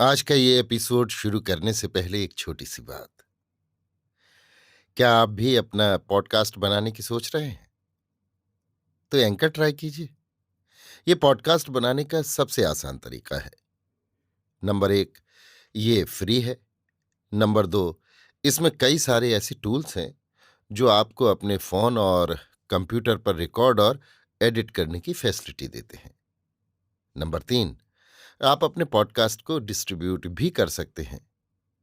आज का ये एपिसोड शुरू करने से पहले एक छोटी सी बात। क्या आप भी अपना पॉडकास्ट बनाने की सोच रहे हैं? तो एंकर ट्राई कीजिए। ये पॉडकास्ट बनाने का सबसे आसान तरीका है। नंबर 1, ये फ्री है। नंबर 2, इसमें कई सारे ऐसे टूल्स हैं जो आपको अपने फोन और कंप्यूटर पर रिकॉर्ड और एडिट करने की फैसिलिटी देते हैं। नंबर 3, आप अपने पॉडकास्ट को डिस्ट्रीब्यूट भी कर सकते हैं,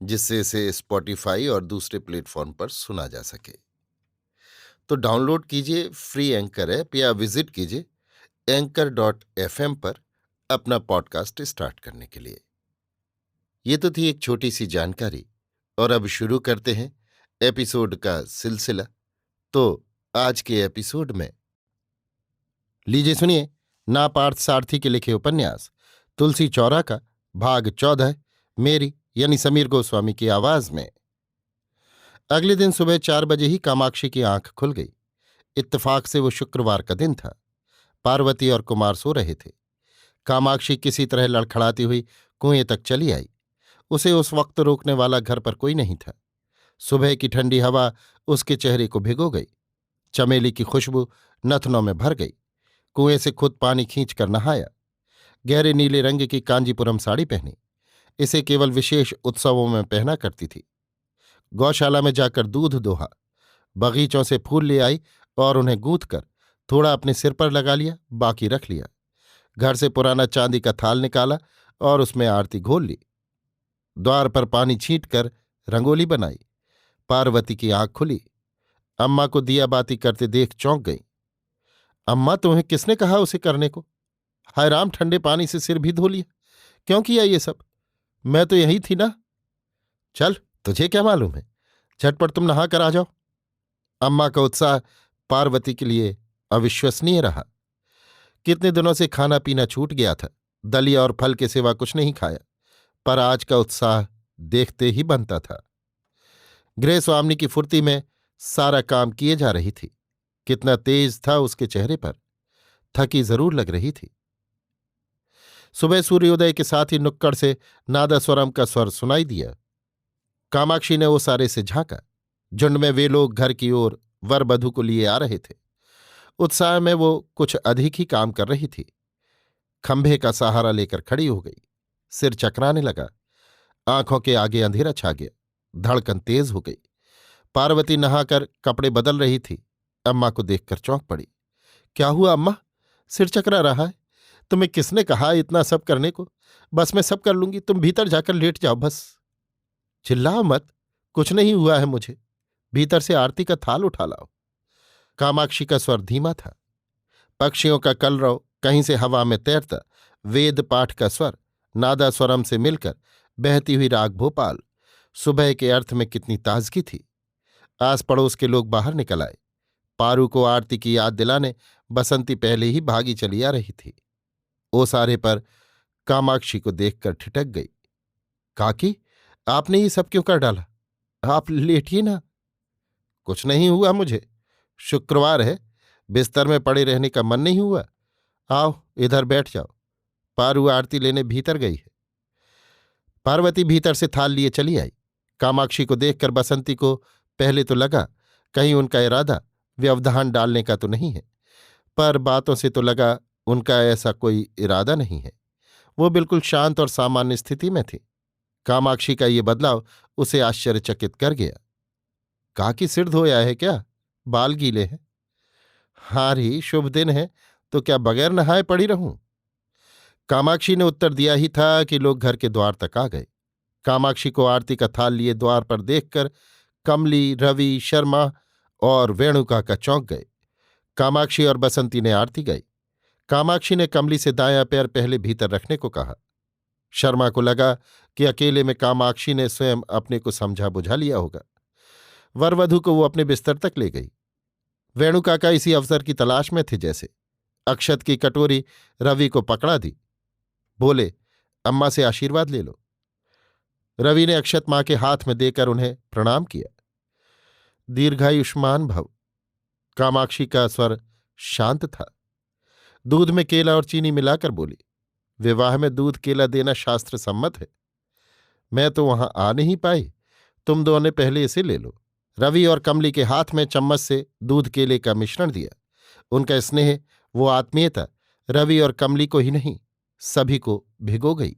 जिससे इसे स्पॉटिफाई और दूसरे प्लेटफॉर्म पर सुना जा सके। तो डाउनलोड कीजिए फ्री एंकर ऐप या विजिट कीजिए anchor.fm पर अपना पॉडकास्ट स्टार्ट करने के लिए। ये तो थी एक छोटी सी जानकारी, और अब शुरू करते हैं एपिसोड का सिलसिला। तो आज के एपिसोड में लीजिए सुनिए ना पार्थ सारथी के लिखे उपन्यास तुलसी चौरा का भाग 14, मेरी यानी समीर गोस्वामी की आवाज में। अगले दिन सुबह 4 बजे ही कामाक्षी की आंख खुल गई। इत्तेफाक से वो शुक्रवार का दिन था। पार्वती और कुमार सो रहे थे। कामाक्षी किसी तरह लड़खड़ाती हुई कुएं तक चली आई। उसे उस वक्त रोकने वाला घर पर कोई नहीं था। सुबह की ठंडी हवा उसके चेहरे को भिगो गई। चमेली की खुशबू नथनों में भर गई। कुएं से खुद पानी खींच कर नहाया। गहरे नीले रंग की कांजीपुरम साड़ी पहनी। इसे केवल विशेष उत्सवों में पहना करती थी। गौशाला में जाकर दूध दोहा। बगीचों से फूल ले आई और उन्हें गूंथ कर थोड़ा अपने सिर पर लगा लिया, बाकी रख लिया। घर से पुराना चांदी का थाल निकाला और उसमें आरती घोल ली। द्वार पर पानी छींटकर रंगोली बनाई। पार्वती की आंख खुली। अम्मा को दिया बाती करते देख चौंक गई। अम्मा, तुम्हें किसने कहा उसे करने को? हाय राम, ठंडे पानी से सिर भी धो लिया। क्यों किया ये सब? मैं तो यही थी ना। चल, तुझे क्या मालूम है। झटपट तुम नहा कर आ जाओ। अम्मा का उत्साह पार्वती के लिए अविश्वसनीय रहा। कितने दिनों से खाना पीना छूट गया था। दलिया और फल के सिवा कुछ नहीं खाया, पर आज का उत्साह देखते ही बनता था। गृह स्वामिनी की फुर्ती में सारा काम किए जा रही थी। कितना तेज था उसके चेहरे पर। थकी जरूर लग रही थी। सुबह सूर्योदय के साथ ही नुक्कड़ से नादस्वरम का स्वर सुनाई दिया। कामाक्षी ने उस सारे से झांका। झुंड में वे लोग घर की ओर वर वधू को लिए आ रहे थे। उत्साह में वो कुछ अधिक ही काम कर रही थी। खंभे का सहारा लेकर खड़ी हो गई। सिर चकराने लगा। आंखों के आगे अंधेरा छा गया। धड़कन तेज हो गई। पार्वती नहाकर कपड़े बदल रही थी। अम्मा को देखकर चौंक पड़ी। क्या हुआ अम्मा? सिर चकरा रहा है? तुम्हें किसने कहा इतना सब करने को? बस मैं सब कर लूंगी, तुम भीतर जाकर लेट जाओ बस। चिल्लाओ मत। कुछ नहीं हुआ है मुझे। भीतर से आरती का थाल उठा लाओ। कामाक्षी का स्वर धीमा था। पक्षियों का कलरव कहीं से हवा में तैरता। वेद पाठ का स्वर नादा स्वरम से मिलकर बहती हुई राग भोपाल। सुबह के अर्थ में कितनी ताजगी थी। आस पड़ोस के लोग बाहर निकल आए। पारू को आरती की याद दिलाने बसंती पहले ही भागी चली आ रही थी। ओसारे पर कामाक्षी को देखकर ठिठक गई। काकी, आपने ये सब क्यों कर डाला? आप लेटिए ना। कुछ नहीं हुआ मुझे। शुक्रवार है, बिस्तर में पड़े रहने का मन नहीं हुआ। आओ इधर बैठ जाओ। पारू आरती लेने भीतर गई है। पार्वती भीतर से थाल लिए चली आई। कामाक्षी को देखकर बसंती को पहले तो लगा कहीं उनका इरादा व्यवधान डालने का तो नहीं है, पर बातों से तो लगा उनका ऐसा कोई इरादा नहीं है। वो बिल्कुल शांत और सामान्य स्थिति में थी। कामाक्षी का ये बदलाव उसे आश्चर्यचकित कर गया। काकी, सिर धोया है क्या? बाल गीले हैं। हाँ री, शुभ दिन है, तो क्या बगैर नहाए पड़ी रहूं? कामाक्षी ने उत्तर दिया ही था कि लोग घर के द्वार तक आ गए। कामाक्षी को आरती का थाल लिए द्वार पर देखकर कमली, रवि, शर्मा और वेणुकाका चौंक गए। कामाक्षी और बसंती ने आरती गाई। कामाक्षी ने कमली से दायां पैर पहले भीतर रखने को कहा। शर्मा को लगा कि अकेले में कामाक्षी ने स्वयं अपने को समझा बुझा लिया होगा। वरवधु को वो अपने बिस्तर तक ले गई। वेणुकाका इसी अवसर की तलाश में थे जैसे। अक्षत की कटोरी रवि को पकड़ा दी। बोले, अम्मा से आशीर्वाद ले लो। रवि ने अक्षत मां के हाथ में देकर उन्हें प्रणाम किया। दीर्घायुष्मान भव। कामाक्षी का स्वर शांत था। दूध में केला और चीनी मिलाकर बोली, विवाह में दूध केला देना शास्त्र सम्मत है। मैं तो वहां आ नहीं पाई। तुम दोनों ने पहले इसे ले लो। रवि और कमली के हाथ में चम्मच से दूध केले का मिश्रण दिया। उनका स्नेह, वो आत्मीयता रवि और कमली को ही नहीं, सभी को भिगो गई।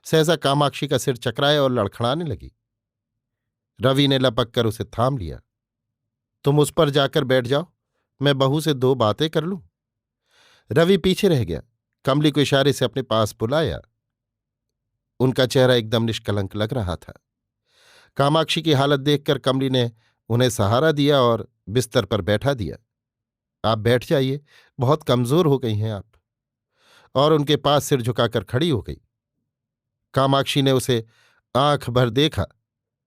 सहसा कामाक्षी का सिर चकराया और लड़खड़ाने लगी। रवि ने लपक कर उसे थाम लिया। तुम उस पर जाकर बैठ जाओ, मैं बहू से दो बातें कर लूं। रवि पीछे रह गया। कमली को इशारे से अपने पास बुलाया। उनका चेहरा एकदम निष्कलंक लग रहा था। कामाक्षी की हालत देखकर कमली ने उन्हें सहारा दिया और बिस्तर पर बैठा दिया। आप बैठ जाइए, बहुत कमजोर हो गई हैं आप। और उनके पास सिर झुकाकर खड़ी हो गई। कामाक्षी ने उसे आंख भर देखा।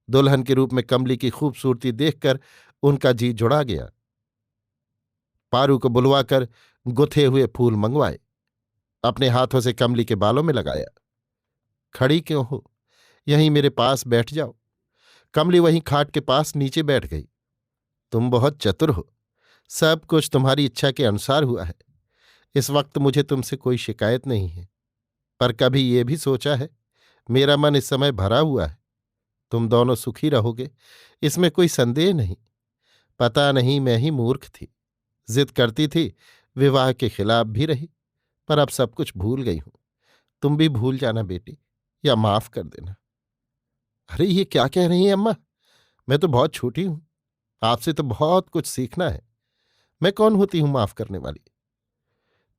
दुल्हन के रूप में कमली की खूबसूरती देखकर उनका जी जुड़ा गया। पारू को बुलवाकर गुथे हुए फूल मंगवाए। अपने हाथों से कमली के बालों में लगाया। खड़ी क्यों हो, यहीं मेरे पास बैठ जाओ। कमली वहीं खाट के पास नीचे बैठ गई। तुम बहुत चतुर हो, सब कुछ तुम्हारी इच्छा के अनुसार हुआ है। इस वक्त मुझे तुमसे कोई शिकायत नहीं है, पर कभी ये भी सोचा है, मेरा मन इस समय भरा हुआ है। तुम दोनों सुखी रहोगे, इसमें कोई संदेह नहीं। पता नहीं मैं ही मूर्ख थी, जिद करती थी, विवाह के खिलाफ भी रही, पर अब सब कुछ भूल गई हूं। तुम भी भूल जाना बेटी, या माफ कर देना। अरे ये क्या कह रही हैं अम्मा, मैं तो बहुत छोटी हूं, आपसे तो बहुत कुछ सीखना है। मैं कौन होती हूं माफ करने वाली।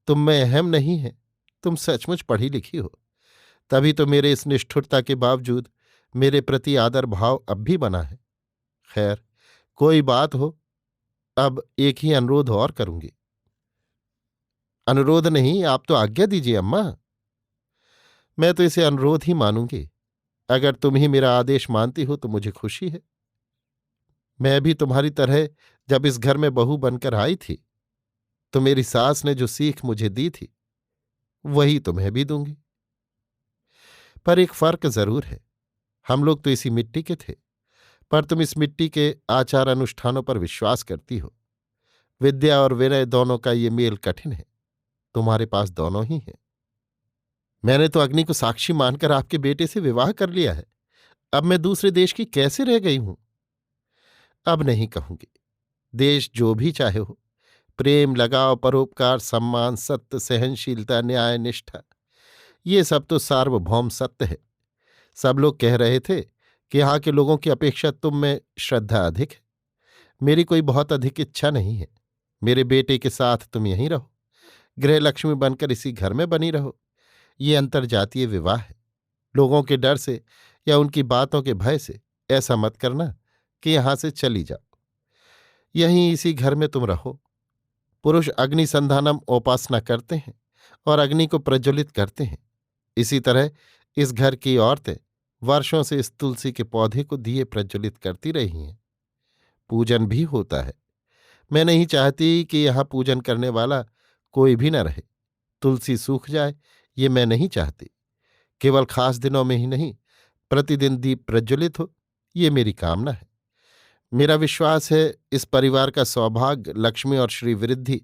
तुम में अहम नहीं है, तुम सचमुच पढ़ी लिखी हो, तभी तो मेरे इस निष्ठुरता के बावजूद मेरे प्रति आदर भाव अब भी बना है। खैर, कोई बात हो, अब एक ही अनुरोध और करूंगी। अनुरोध नहीं, आप तो आज्ञा दीजिए अम्मा। मैं तो इसे अनुरोध ही मानूंगी। अगर तुम ही मेरा आदेश मानती हो तो मुझे खुशी है। मैं भी तुम्हारी तरह जब इस घर में बहू बनकर आई थी, तो मेरी सास ने जो सीख मुझे दी थी, वही तुम्हें भी दूंगी। पर एक फर्क जरूर है, हम लोग तो इसी मिट्टी के थे, पर तुम इस मिट्टी के आचार अनुष्ठानों पर विश्वास करती हो। विद्या और विनय दोनों का ये मेल कठिन है, तुम्हारे पास दोनों ही हैं। मैंने तो अग्नि को साक्षी मानकर आपके बेटे से विवाह कर लिया है। अब मैं दूसरे देश की कैसे रह गई हूं। अब नहीं कहूंगी। देश जो भी चाहे हो, प्रेम, लगाव, परोपकार, सम्मान, सत्य, सहनशीलता, न्याय, निष्ठा, ये सब तो सार्वभौम सत्य है। सब लोग कह रहे थे कि यहाँ के लोगों की अपेक्षा तुम में श्रद्धा अधिक है। मेरी कोई बहुत अधिक इच्छा नहीं है। मेरे बेटे के साथ तुम यहीं रहो, गृहलक्ष्मी बनकर इसी घर में बनी रहो। ये अंतर्जातीय विवाह है। लोगों के डर से या उनकी बातों के भय से ऐसा मत करना कि यहां से चली जाओ। यहीं इसी घर में तुम रहो। पुरुष अग्नि संधानम उपासना करते हैं और अग्नि को प्रज्वलित करते हैं। इसी तरह इस घर की औरतें वर्षों से इस तुलसी के पौधे को दिए प्रज्वलित करती रही हैं। पूजन भी होता है। मैं नहीं चाहती कि यहां पूजन करने वाला कोई भी न रहे। तुलसी सूख जाए, ये मैं नहीं चाहती। केवल खास दिनों में ही नहीं, प्रतिदिन दीप प्रज्वलित हो, ये मेरी कामना है। मेरा विश्वास है इस परिवार का सौभाग्य, लक्ष्मी और श्री वृद्धि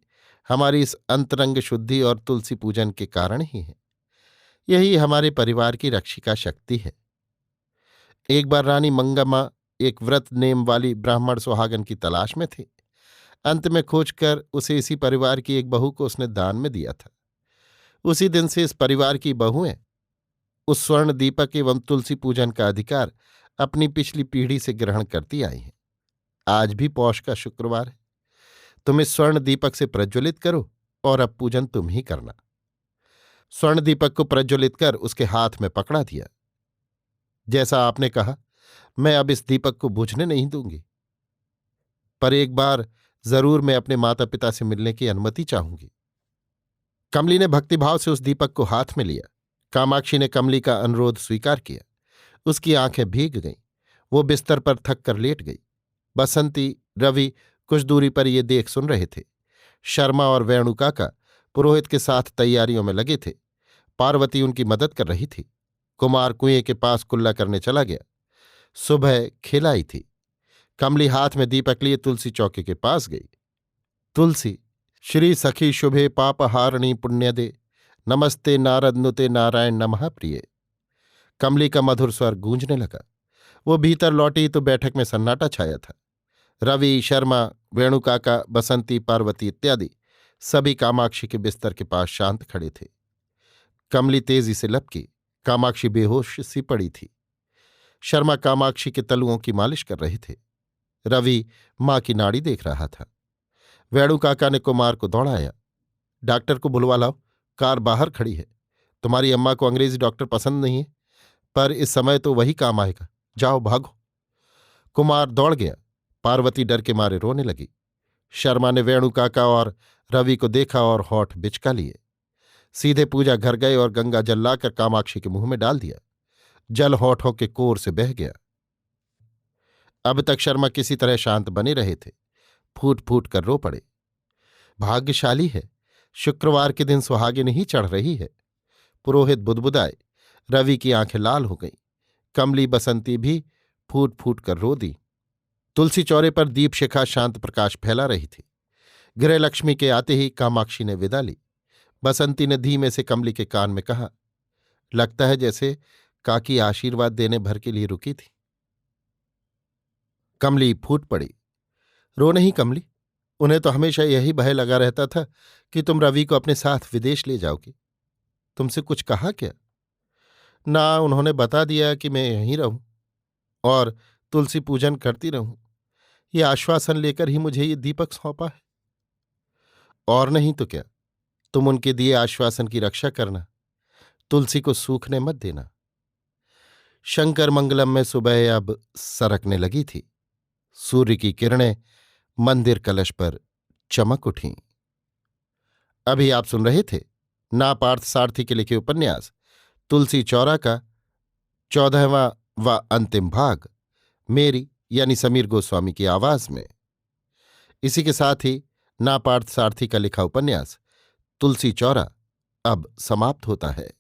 हमारी इस अंतरंग शुद्धि और तुलसी पूजन के कारण ही है। यही हमारे परिवार की रक्षिका शक्ति है। एक बार रानी मंगम्मा एक व्रत नेम वाली ब्राह्मण सुहागन की तलाश में थी। अंत में खोजकर उसे इसी परिवार की एक बहू को उसने दान में दिया था। उसी दिन से इस परिवार की बहुएं उस स्वर्ण दीपक एवं तुलसी पूजन का अधिकार अपनी पिछली पीढ़ी से ग्रहण करती आई हैं। आज भी पौष का शुक्रवार है। तुम इस स्वर्ण दीपक से प्रज्वलित करो और अब पूजन तुम ही करना। स्वर्ण दीपक को प्रज्वलित कर उसके हाथ में पकड़ा दिया। जैसा आपने कहा, मैं अब इस दीपक को बुझने नहीं दूंगी, पर एक बार जरूर मैं अपने माता पिता से मिलने की अनुमति चाहूंगी। कमली ने भक्तिभाव से उस दीपक को हाथ में लिया। कामाक्षी ने कमली का अनुरोध स्वीकार किया। उसकी आंखें भीग गईं। वो बिस्तर पर थक कर लेट गई। बसंती, रवि कुछ दूरी पर ये देख सुन रहे थे। शर्मा और वेणु काका पुरोहित के साथ तैयारियों में लगे थे। पार्वती उनकी मदद कर रही थी। कुमार कुएं के पास कुल्ला करने चला गया। सुबह खिलाई थी। कमली हाथ में दीपक लिए तुलसी चौके के पास गई। तुलसी, श्री सखी शुभे पापहारिणी पुण्यदे, नमस्ते नारद नुते नारायण नमः प्रिये। कमली का मधुर स्वर गूंजने लगा। वो भीतर लौटी तो बैठक में सन्नाटा छाया था। रवि, शर्मा, वेणुकाका, बसंती, पार्वती इत्यादि सभी कामाक्षी के बिस्तर के पास शांत खड़े थे। कमली तेजी से लपकी। कामाक्षी बेहोश सी पड़ी थी। शर्मा कामाक्षी के तलुओं की मालिश कर रहे थे। रवि मां की नाड़ी देख रहा था। वेणुकाका ने कुमार को दौड़ाया। डॉक्टर को बुलवा लाओ, कार बाहर खड़ी है। तुम्हारी अम्मा को अंग्रेजी डॉक्टर पसंद नहीं है, पर इस समय तो वही काम आएगा। जाओ, भागो। कुमार दौड़ गया। पार्वती डर के मारे रोने लगी। शर्मा ने वेणुकाका और रवि को देखा और होठ बिचका लिए। सीधे पूजा घर गए और गंगा जल लाकर कामाक्षी के मुंह में डाल दिया। जल होठों के कोर से बह गया। अब तक शर्मा किसी तरह शांत बने रहे थे, फूट फूट कर रो पड़े। भाग्यशाली है, शुक्रवार के दिन सुहागिन ही चढ़ रही है। पुरोहित बुदबुदाए। रवि की आंखें लाल हो गईं। कमली, बसंती भी फूट फूट कर रो दी। तुलसी चौरे पर दीप शिखा शांत प्रकाश फैला रही थी। गृहलक्ष्मी के आते ही कामाक्षी ने विदा ली। बसंती ने धीमे से कमली के कान में कहा, लगता है जैसे काकी आशीर्वाद देने भर के लिए रुकी थी। कमली फूट पड़ी। रो नहीं कमली, उन्हें तो हमेशा यही भय लगा रहता था कि तुम रवि को अपने साथ विदेश ले जाओगी। तुमसे कुछ कहा क्या? ना, उन्होंने बता दिया कि मैं यहीं रहूं और तुलसी पूजन करती रहूं। ये आश्वासन लेकर ही मुझे ये दीपक सौंपा है। और नहीं तो क्या, तुम उनके दिए आश्वासन की रक्षा करना, तुलसी को सूखने मत देना। शंकर मंगलम में सुबह अब सरकने लगी थी। सूर्य की किरणें मंदिर कलश पर चमक उठीं। अभी आप सुन रहे थे ना पार्थ सारथी के लिखे उपन्यास तुलसी चौरा का 14वां व अंतिम भाग, मेरी यानी समीर गोस्वामी की आवाज में। इसी के साथ ही ना पार्थ सारथी का लिखा उपन्यास तुलसी चौरा अब समाप्त होता है।